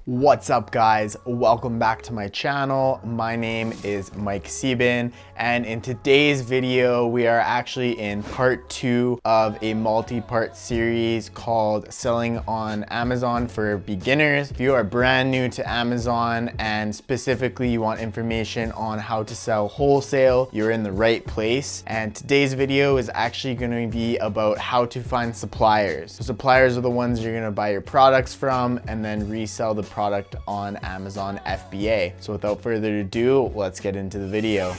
What's up guys, welcome back to my channel. My name is Mike Sieben, and in today's video we are actually in part 2 of a multi-part series called Selling on Amazon for Beginners. If you are brand new to Amazon and specifically you want information on how to sell wholesale, you're in the right place. And today's video is actually going to be about how to find suppliers. So suppliers are the ones you're going to buy your products from and then resell the product on Amazon FBA. So without further ado, let's get into the video.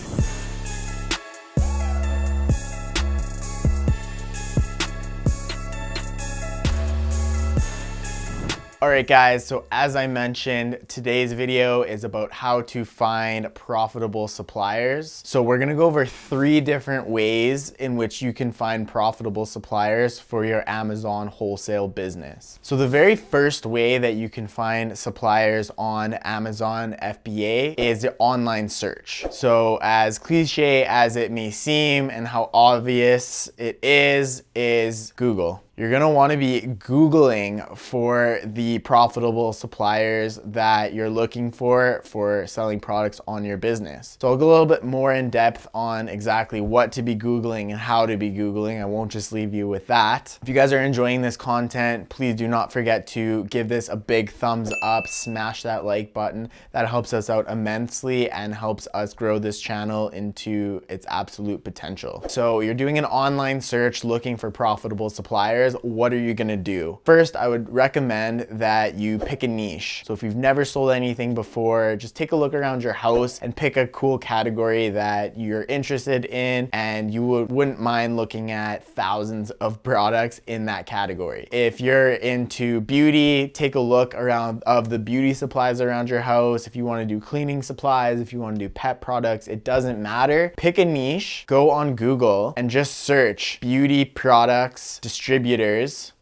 Alright guys, so as I mentioned, today's video is about how to find profitable suppliers. So we're going to go over 3 different ways in which you can find profitable suppliers for your Amazon wholesale business. So the very first way that you can find suppliers on Amazon FBA is the online search. So as cliche as it may seem and how obvious it is Google. You're gonna wanna be Googling for the profitable suppliers that you're looking for selling products on your business. So I'll go a little bit more in depth on exactly what to be Googling and how to be Googling. I won't just leave you with that. If you guys are enjoying this content, please do not forget to give this a big thumbs up, smash that like button. That helps us out immensely and helps us grow this channel into its absolute potential. So you're doing an online search looking for profitable suppliers. What are you gonna do? First, I would recommend that you pick a niche. So if you've never sold anything before, just take a look around your house and pick a cool category that you're interested in and you wouldn't mind looking at thousands of products in that category. If you're into beauty, take a look around of the beauty supplies around your house. If you wanna do cleaning supplies, if you wanna do pet products, it doesn't matter. Pick a niche, go on Google and just search beauty products, distributors,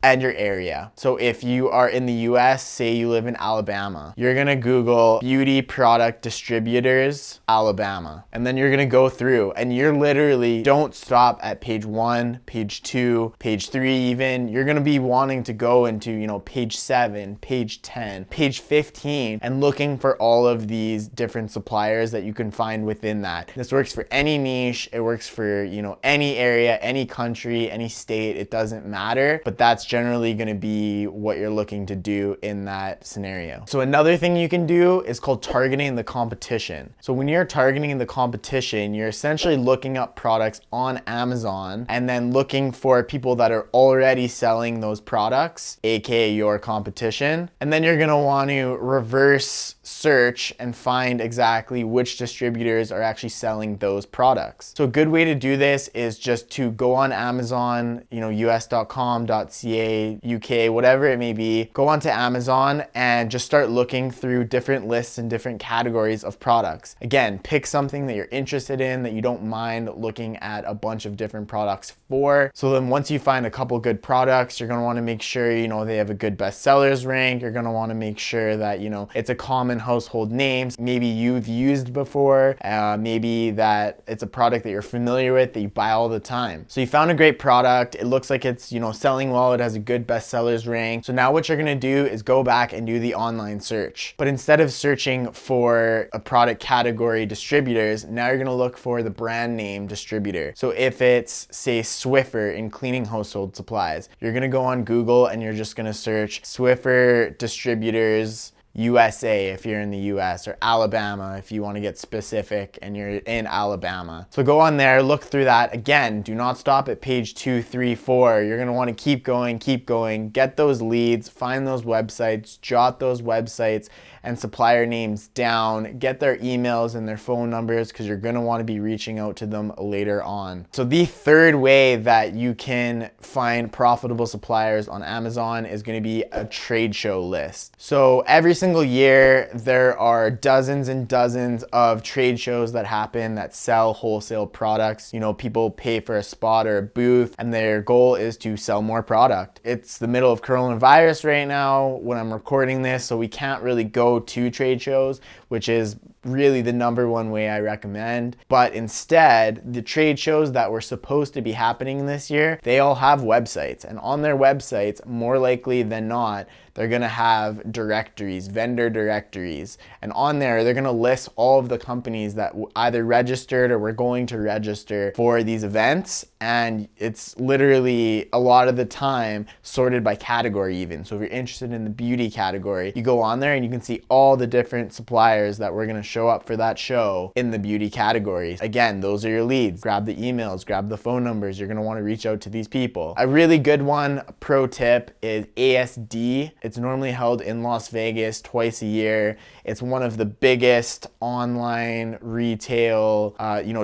and your area. So if you are in the US, say you live in Alabama, you're gonna Google beauty product distributors, Alabama. And then you're gonna go through and you're literally don't stop at page 1, page 2, page 3 even. You're gonna be wanting to go into, page 7, page 10, page 15 and looking for all of these different suppliers that you can find within that. This works for any niche. It works for, any area, any country, any state. It doesn't matter. But that's generally going to be what you're looking to do in that scenario. So another thing you can do is called targeting the competition. So when you're targeting the competition, you're essentially looking up products on Amazon and then looking for people that are already selling those products, aka your competition. And then you're going to want to reverse search and find exactly which distributors are actually selling those products. So a good way to do this is just to go on Amazon, us.com, .ca, UK, whatever it may be, go onto Amazon and just start looking through different lists and different categories of products. Again, pick something that you're interested in that you don't mind looking at a bunch of different products for. So then once you find a couple good products, you're gonna wanna make sure, they have a good bestsellers rank. You're gonna wanna make sure that, it's a common household name. Maybe you've used before, maybe that it's a product that you're familiar with, that you buy all the time. So you found a great product. It looks like it's, selling well, it has a good bestsellers rank. So now what you're gonna do is go back and do the online search. But instead of searching for a product category distributors, now you're gonna look for the brand name distributor. So if it's, say, Swiffer in cleaning household supplies, you're gonna go on Google and you're just gonna search Swiffer distributors USA if you're in the US, or Alabama if you want to get specific and you're in Alabama. So go on there, look through that. Again, do not stop at page 2, 3, 4. You're going to want to keep going, get those leads, find those websites, jot those websites and supplier names down, get their emails and their phone numbers because you're going to want to be reaching out to them later on. So the third way that you can find profitable suppliers on Amazon is going to be a trade show list. So every single year, there are dozens and dozens of trade shows that happen that sell wholesale products. People pay for a spot or a booth and their goal is to sell more product. It's the middle of coronavirus right now when I'm recording this, so we can't really go to trade shows, which is really the #1 way I recommend. But instead, the trade shows that were supposed to be happening this year, they all have websites. And on their websites, more likely than not, they're gonna have directories, vendor directories, and on there they're gonna list all of the companies that either registered or were going to register for these events. And it's literally a lot of the time sorted by category even. So if you're interested in the beauty category, you go on there and you can see all the different suppliers that were gonna show up for that show in the beauty categories. Again, those are your leads. Grab the emails, grab the phone numbers. You're gonna wanna reach out to these people. A really good one, pro tip, is ASD. It's normally held in Las Vegas twice a year. It's one of the biggest online retail,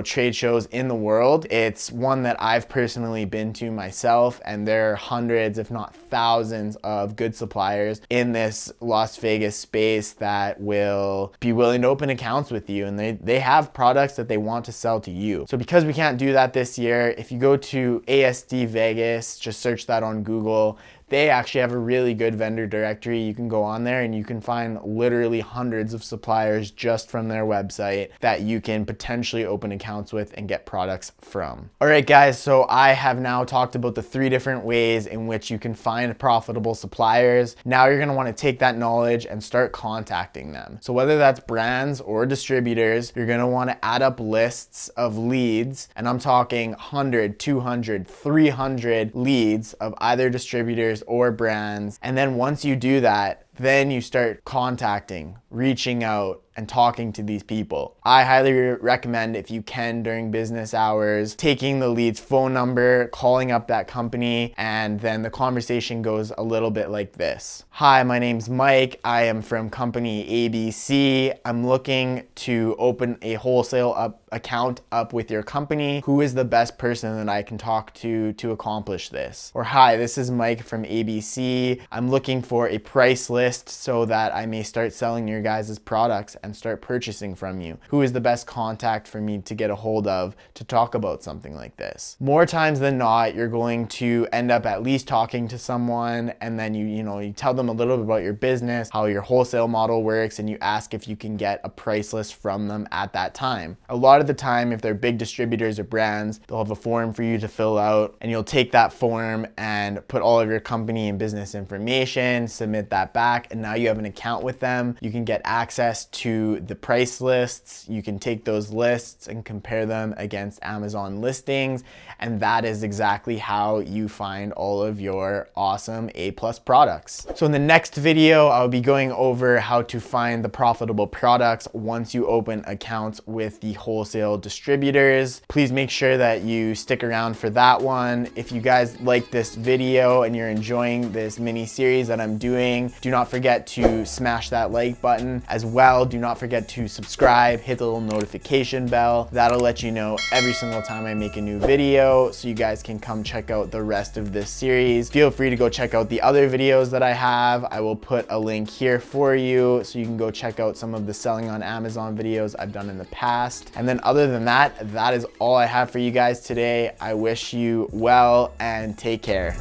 trade shows in the world. It's one that I've personally been to myself, and there are hundreds, if not thousands, of good suppliers in this Las Vegas space that will be willing to open accounts with you, and they have products that they want to sell to you. So because we can't do that this year, if you go to ASD Vegas, just search that on Google, they actually have a really good vendor directory. You can go on there and you can find literally hundreds of suppliers just from their website that you can potentially open accounts with and get products from. All right, guys, so I have now talked about the 3 different ways in which you can find profitable suppliers. Now you're gonna wanna take that knowledge and start contacting them. So whether that's brands or distributors, you're gonna wanna add up lists of leads, and I'm talking 100, 200, 300 leads of either distributors or brands. And then once you do that, then you start contacting, reaching out, and talking to these people. I highly recommend, if you can during business hours, taking the lead's phone number, calling up that company, and then the conversation goes a little bit like this. Hi, my name's Mike. I am from company ABC. I'm looking to open a wholesale account up with your company. Who is the best person that I can talk to accomplish this? Or hi, this is Mike from ABC. I'm looking for a price list so that I may start selling your guys' products and start purchasing from you. Who is the best contact for me to get a hold of to talk about something like this? More times than not, you're going to end up at least talking to someone, and then you tell them a little bit about your business, how your wholesale model works, and you ask if you can get a price list from them at that time. A lot of the time, if they're big distributors or brands, they'll have a form for you to fill out, and you'll take that form and put all of your company and business information, submit that back, and now you have an account with them. You can get access to the price lists. You can take those lists and compare them against Amazon listings, and that is exactly how you find all of your awesome A+ products. So in the next video, I'll be going over how to find the profitable products once you open accounts with the wholesale distributors. Please make sure that you stick around for that one. If you guys like this video and you're enjoying this mini series that I'm doing, do not forget to smash that like button. As well, do not forget to subscribe, hit the little notification bell. That'll let you know every single time I make a new video, so you guys can come check out the rest of this series. Feel free to go check out the other videos that I have. I will put a link here for you so you can go check out some of the selling on Amazon videos I've done in the past. And then other than that, that is all I have for you guys today. I wish you well and take care.